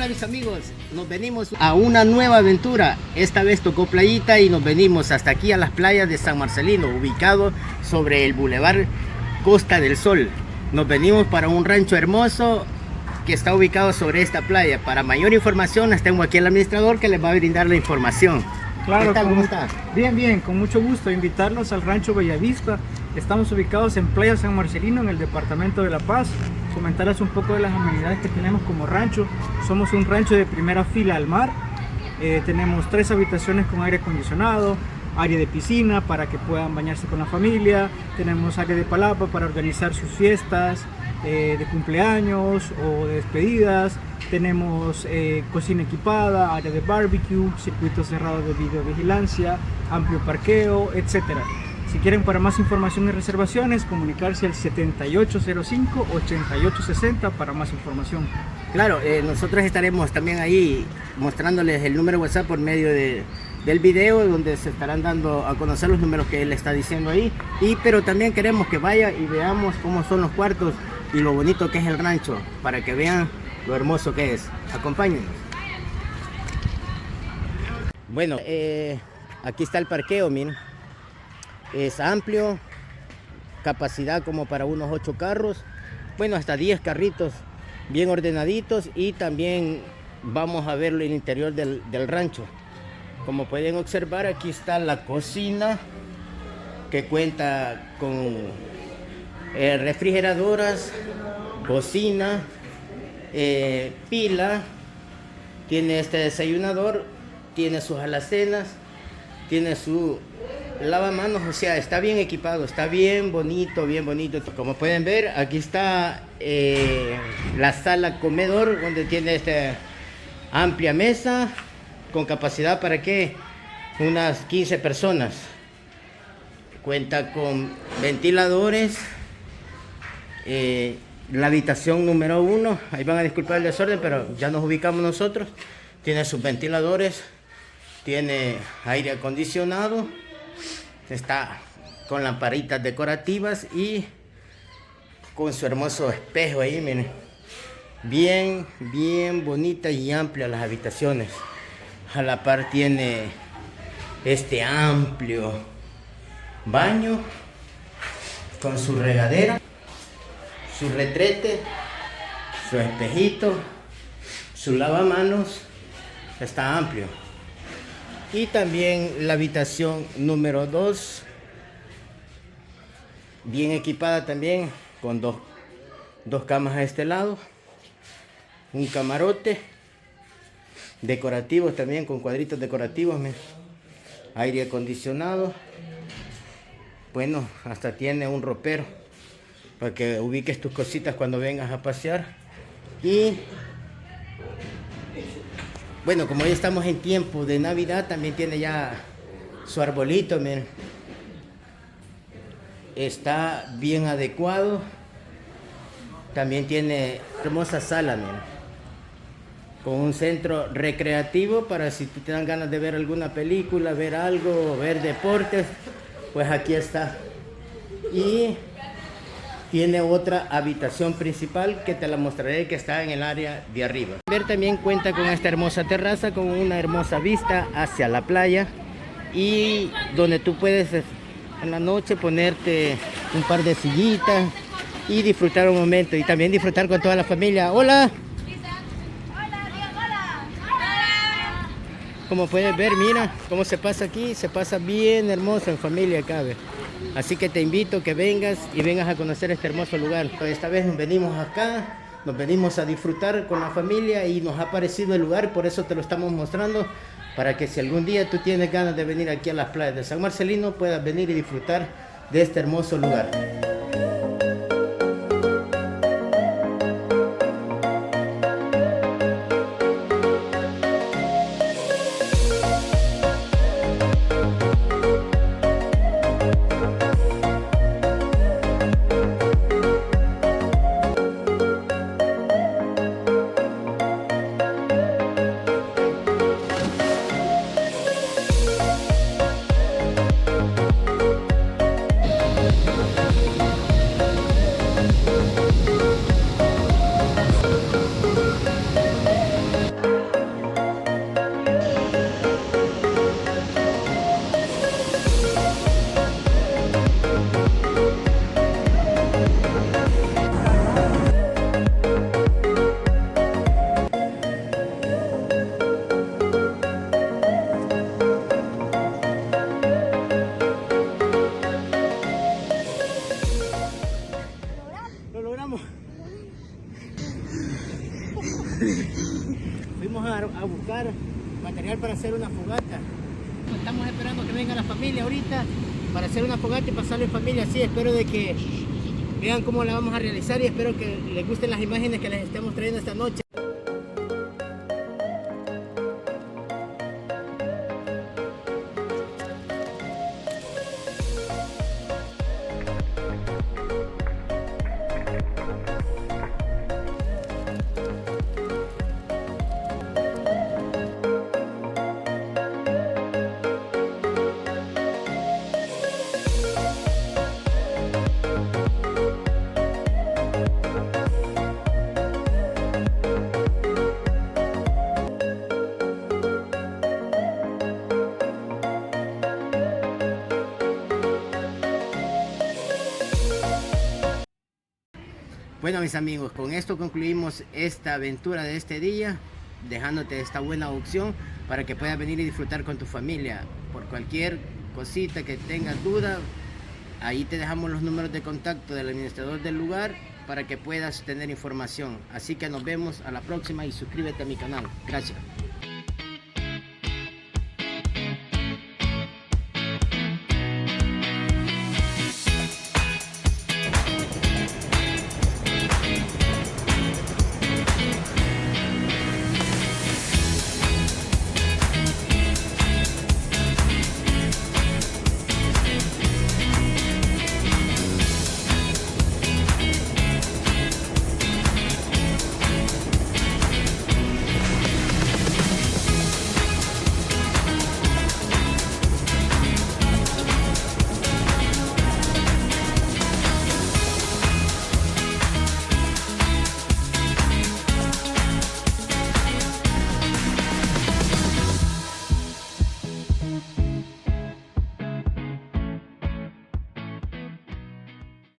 Hola mis amigos, nos venimos a una nueva aventura. Esta vez tocó playita y nos venimos hasta aquí a las playas de San Marcelino, ubicado sobre el Boulevard Costa del Sol. Nos venimos para un rancho hermoso que está ubicado sobre esta playa. Para mayor información, les tengo aquí al administrador que les va a brindar la información. Claro, ¿Qué tal? ¿Cómo está? Bien, con mucho gusto invitarlos al rancho Bellavista. Estamos ubicados en Playa San Marcelino, en el departamento de La Paz. Comentarles un poco de las amenidades que tenemos como rancho. Somos un rancho de primera fila al mar. Tenemos 3 habitaciones con aire acondicionado, área de piscina para que puedan bañarse con la familia. Tenemos área de palapa para organizar sus fiestas de cumpleaños o de despedidas. Tenemos cocina equipada, área de barbecue, circuito cerrado de videovigilancia, amplio parqueo, etcétera. Si quieren para más información y reservaciones, comunicarse al 7805-8860 para más información. Claro, nosotros estaremos también ahí mostrándoles el número de WhatsApp por medio del video, donde se estarán dando a conocer los números que él está diciendo ahí. Pero también queremos que vaya y veamos cómo son los cuartos y lo bonito que es el rancho, para que vean lo hermoso que es. Acompáñenos. Bueno, aquí está el parqueo, miren. Es amplio, capacidad como para unos 8 carros, bueno, hasta 10 carritos bien ordenaditos. Y también vamos a ver el interior del rancho. Como pueden observar, aquí está la cocina, que cuenta con refrigeradoras, cocina, pila, tiene este desayunador, tiene sus alacenas, tiene su lavamanos, o sea, está bien equipado, está bien bonito, bien bonito. Como pueden ver, aquí está la sala comedor, donde tiene esta amplia mesa con capacidad para que unas 15 personas. Cuenta con ventiladores. La habitación número 1, ahí van a disculpar el desorden, pero ya nos ubicamos nosotros. Tiene sus ventiladores, tiene aire acondicionado, está con lamparitas decorativas y con su hermoso espejo ahí, miren. Bien bonita y amplia las habitaciones. A la par tiene este amplio baño con su regadera, su retrete, su espejito, su lavamanos. Está amplio. Y también la habitación número 2, bien equipada también, con dos camas a este lado, un camarote decorativo también con cuadritos decorativos, aire acondicionado. Bueno, hasta tiene un ropero para que ubiques tus cositas cuando vengas a pasear. Y bueno, como ya estamos en tiempo de Navidad, también tiene ya su arbolito, miren. Está bien adecuado. También tiene hermosa sala, miren, con un centro recreativo para si te dan ganas de ver alguna película, ver algo, ver deportes, pues aquí está. Y tiene otra habitación principal que te la mostraré, que está en el área de arriba. Ver también cuenta con esta hermosa terraza con una hermosa vista hacia la playa, y donde tú puedes en la noche ponerte un par de sillitas y disfrutar un momento, y también disfrutar con toda la familia. Hola. Como puedes ver, mira cómo se pasa aquí, se pasa bien hermoso en familia acá, ¿ves? Así que te invito a que vengas a conocer este hermoso lugar. Esta vez nos venimos acá, nos venimos a disfrutar con la familia y nos ha parecido el lugar, por eso te lo estamos mostrando, para que si algún día tú tienes ganas de venir aquí a las playas de San Marcelino, puedas venir y disfrutar de este hermoso lugar. Fuimos a buscar material para hacer una fogata. Estamos esperando que venga la familia ahorita para hacer una fogata y pasarlo en familia. Sí, espero de que vean cómo la vamos a realizar y espero que les gusten las imágenes que les estamos trayendo esta noche. Bueno, mis amigos, con esto concluimos esta aventura de este día, dejándote esta buena opción para que puedas venir y disfrutar con tu familia. Por cualquier cosita que tengas duda, ahí te dejamos los números de contacto del administrador del lugar para que puedas tener información. Así que nos vemos a la próxima y suscríbete a mi canal. Gracias.